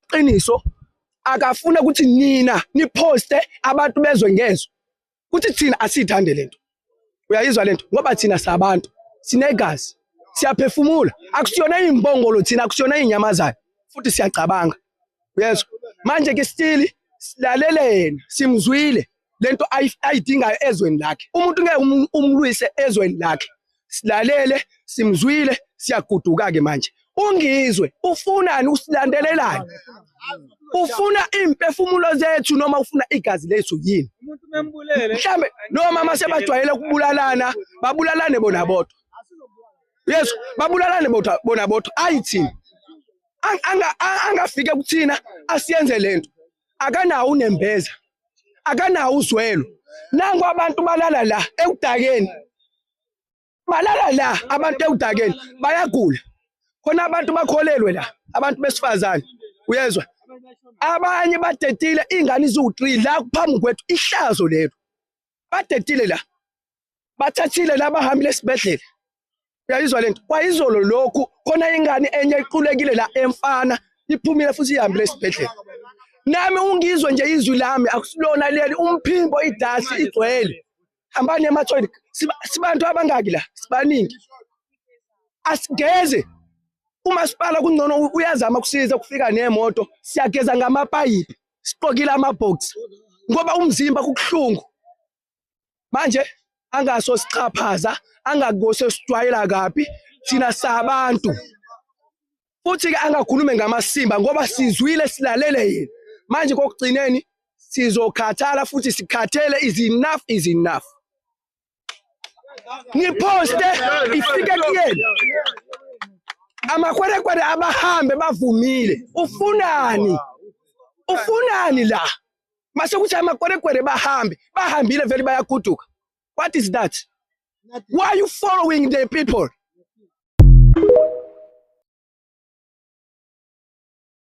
iqiniso akafuna ukuthi nina niposte abantu bezwe ngezwe ukuthi thina asithande lento. Uyayizwa lento ngoba thina sabantu sinegazi siyaphefumula akusiyona imbongolo thina akusiyona inyamazana futhi siyacabanga. Uyezwa manje ke still silalele yena simzwile lento ayidingayo ezweni lakhe. Umuntu ngeke umlwise ezweni lakhe. Silalele simzwile siyaguduka ke manje. Ungizwe ufunani usilandelelani? Ufuna imphefumulo zethu noma ufuna igazi lethu yini? Umuntu membulele. Mhlambe no mama sebajwayele ukubulalana, babulalane bona bodwa. Yes, babulalane bona bodwa. Ayithini? Angafike kuthina asiyenze lento. Akanawo unembeza. Akanawo uzwelo. Nangu abantu balala la ekudakeni. Balala la abantu ekudakeni bayagula. Khona abantu bakholelwe la, abantu besifazane. Uyezwa? Abanye badetile ingane izu3 la kuphambi kwethu ihlazo lelo. Badetile la. Bathathile la bahambile esibedlela. Uyayizwa lento? Kwayizolo lokhu khona ingane enye iqulekile la emfana iphumile futhi ihambile esibedlela. Nami ungizwe nje izwi lami akusilona leli umphimbo idasi igcwele. Hambani ematholi sibantu abangaki la sibaningi. Asigeze umasipala kungcono uyazama kusiza kufika nemoto siyageza ngamapayipi siqokile amabox ngoba umzimba kukuhlungu. Manje angaso sichaphaza angakose sijwayela kabi thina sabantu. Futhi ke angakhulume ngamasimba ngoba sizwile silalele yena. Manje kokugcineni sizokhathala futhi sikhathele is enough. Ngiposte ifike kuyena. Amakhwerekhwere abahambe bavumile. Ufunani? Ufunani la? Mase kuthi amakhwerekhwere bahambile vele bayaguduka. What is that? Why are you following the people?